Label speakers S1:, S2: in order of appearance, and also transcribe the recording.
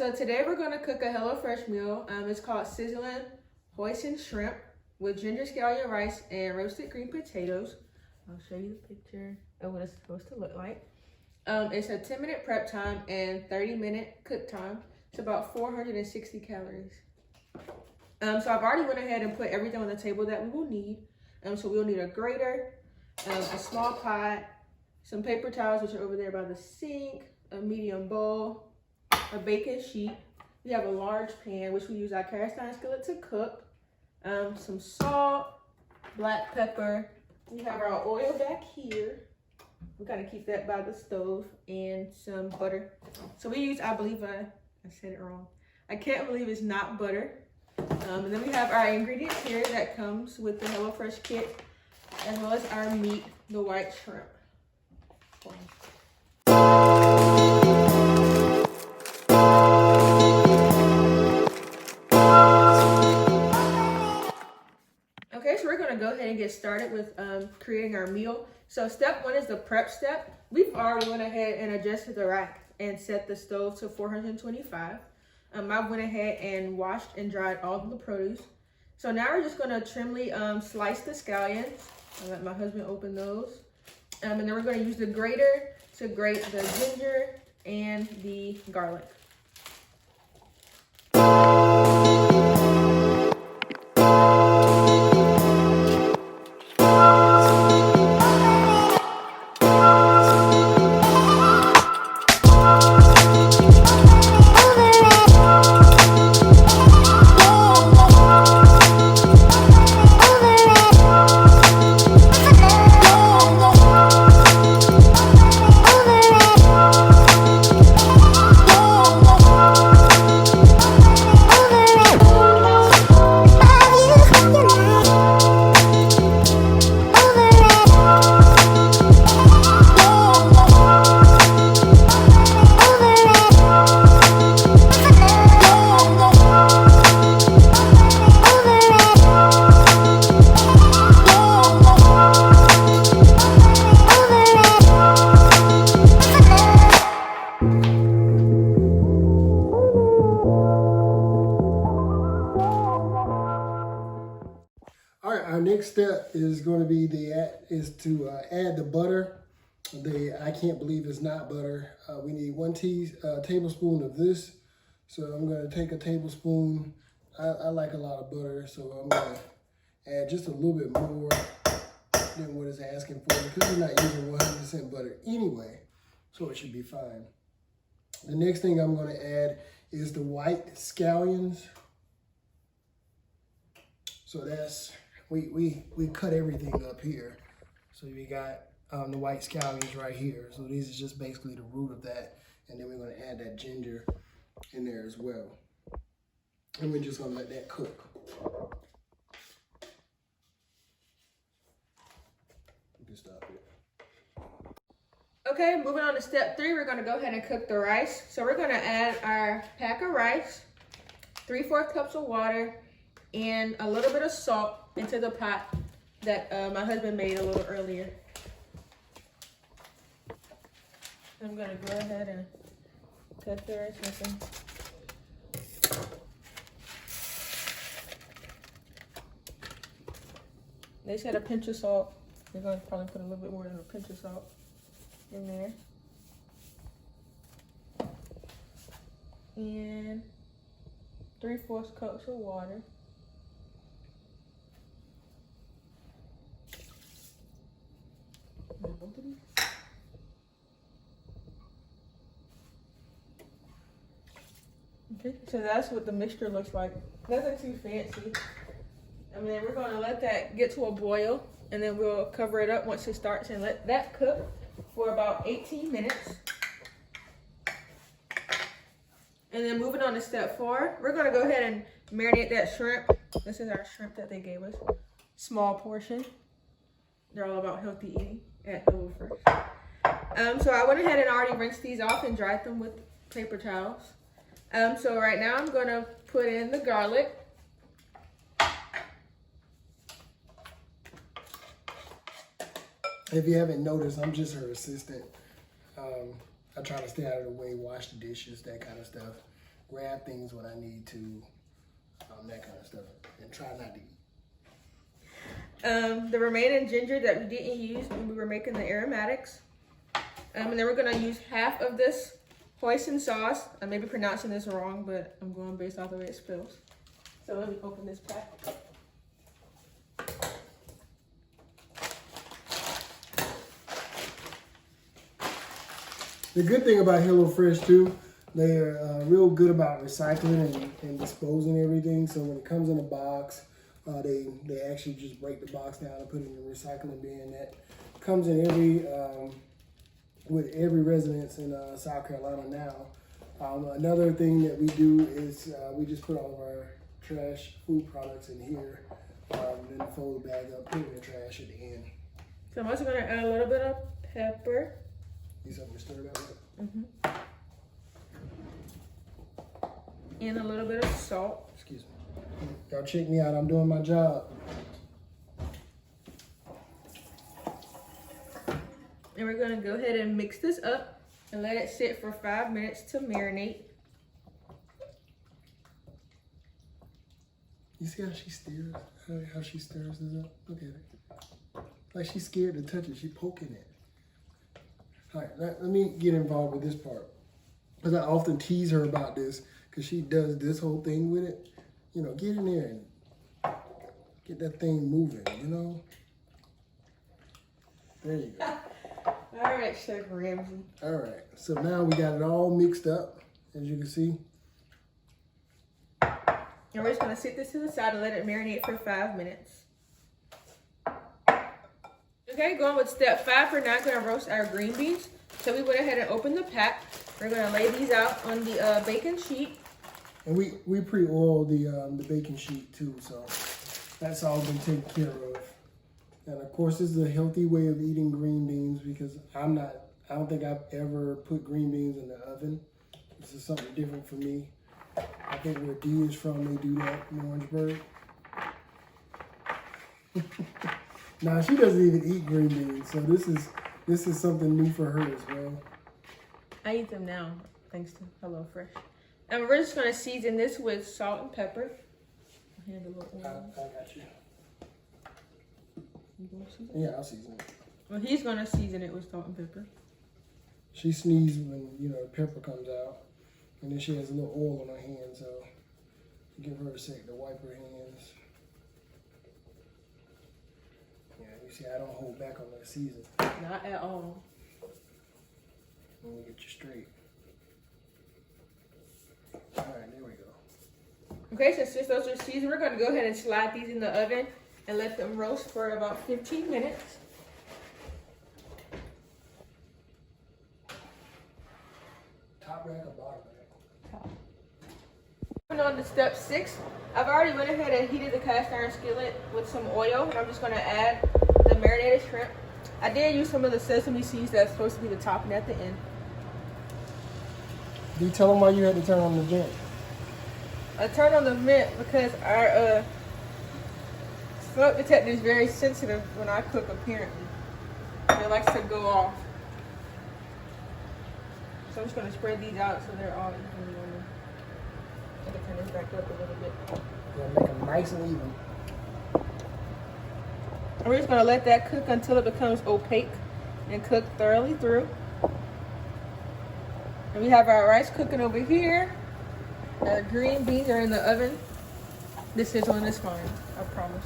S1: So today we're going to cook a HelloFresh meal. It's called Sizzling Hoisin Shrimp with ginger scallion rice and roasted green potatoes. I'll show you the picture of what it's supposed to look like. It's a 10-minute prep time and 30-minute cook time. It's about 460 calories. So I've already went ahead and put everything on the table that we will need. So we'll need a grater, a small pot, some paper towels, which are over there by the sink, a medium bowl, a baking sheet. We have a large pan, which we use our cast iron skillet to cook. Some salt, black pepper. We have our oil back here. We gotta keep that by the stove, and some butter. So we use, I said it wrong. I can't believe it's not butter. And then we have our ingredients here that comes with the HelloFresh kit, as well as our meat, the white shrimp. Okay, so we're gonna go ahead and get started with creating our meal. So step one is the prep step. We've already went ahead and adjusted the rack and set the stove to 425. I went ahead and washed and dried all of the produce. So now we're just gonna trimly slice the scallions. I'll let my husband open those. And then we're gonna use the grater to grate the ginger and the garlic.
S2: All right, our next step is going to be to add the butter. I can't believe it's not butter. We need 1 tablespoon of this. So I'm going to take a tablespoon. I like a lot of butter, so I'm going to add just a little bit more than what it's asking for, because we're not using 100% butter anyway, so it should be fine. The next thing I'm going to add is the white scallions. So that's, we cut everything up here. So we got the white scallions right here. So these is just basically the root of that. And then we're gonna add that ginger in there as well. And we're just gonna let that cook. You can stop it.
S1: Okay, moving on to step 3, we're gonna go ahead and cook the rice. So we're gonna add our pack of rice, 3/4 cups of water, and a little bit of salt into the pot that my husband made a little earlier. I'm gonna go ahead and cut the rice open. They said a pinch of salt. We're gonna probably put a little bit more than a pinch of salt in there. And 3/4 cups of water. Okay, so that's what the mixture looks like. Nothing too fancy. And then we're gonna let that get to a boil, and then we'll cover it up once it starts and let that cook for about 18 minutes. And then moving on to step 4, we're gonna go ahead and marinate that shrimp. This is our shrimp that they gave us. Small portion. They're all about healthy eating at HelloFresh. So I went ahead and already rinsed these off and dried them with paper towels. So right now I'm gonna put in the garlic.
S2: If you haven't noticed, I'm just her assistant. I try to stay out of the way, wash the dishes, that kind of stuff. grab things when I need to, that kind of stuff, and try not to eat.
S1: The remaining ginger that we didn't use when we were making the aromatics. And then we're gonna use half of this hoisin sauce. I may be pronouncing this wrong, but I'm going based off the way it spells. So let me open this pack.
S2: The good thing about HelloFresh too, they are real good about recycling and disposing everything. So when it comes in a box, they actually just break the box down and put it in the recycling bin. That comes in with every residence in South Carolina now. Another thing that we do is we just put all of our trash food products in here, then fold the bag up, put it in the trash at the end.
S1: So I'm also gonna add a little bit of pepper.
S2: Need something to stir that with?
S1: And a little bit of salt.
S2: Excuse me. Y'all check me out, I'm doing my job.
S1: And we're gonna go ahead and mix this up and let it sit for 5 minutes to marinate.
S2: You see how she stirs? How she stirs this up? Look at it. Like she's scared to touch it, she's poking it. All right, let me get involved with this part. Because I often tease her about this, because she does this whole thing with it. You know, get in there and get that thing moving, you know? There you go.
S1: All right, Chef Ramsay.
S2: All right, so now we got it all mixed up, as you can see.
S1: And we're just gonna sit this to the side and let it marinate for 5 minutes. Okay, going with step 5, we're now gonna roast our green beans. So we went ahead and opened the pack. We're gonna lay these out on the baking sheet.
S2: And we pre-oiled the baking sheet too, so that's all been taken care of. And of course, this is a healthy way of eating green beans because I don't think I've ever put green beans in the oven. This is something different for me. I think where Dee is from, they do that in Orangeburg. Now she doesn't even eat green beans, so this is something new for her as well.
S1: I eat them now, thanks to HelloFresh. And we're just gonna season this with salt and pepper. Hand a little oil.
S2: I got you.
S1: You gonna season it?
S2: Yeah, I'll season it.
S1: Well, he's gonna season it with salt and pepper.
S2: She sneezes when, you know, the pepper comes out. And then she has a little oil on her hands, so give her a sec to wipe her hands. Yeah, you see, I don't hold back on that season.
S1: Not at all.
S2: Let me get you straight. All right, there we go.
S1: Okay, so since those are seasoned, we're gonna go ahead and slide these in the oven and let them roast for about 15 minutes.
S2: Top rack or bottom rack?
S1: Top. Moving on to step 6, I've already went ahead and heated the cast iron skillet with some oil, and I'm just gonna add the marinated shrimp. I did use some of the sesame seeds that's supposed to be the topping at the end.
S2: Do you tell them why you had to turn on the vent?
S1: I turned on the vent because our smoke detector is very sensitive when I cook, apparently. It likes to go off. So I'm just gonna spread these out so they're all evenly on there. I can turn this back up a little bit.
S2: Gonna make them nice and even.
S1: And we're just gonna let that cook until it becomes opaque and cook thoroughly through. And we have our rice cooking over here. Our green beans are in the oven. This is fine, I promise.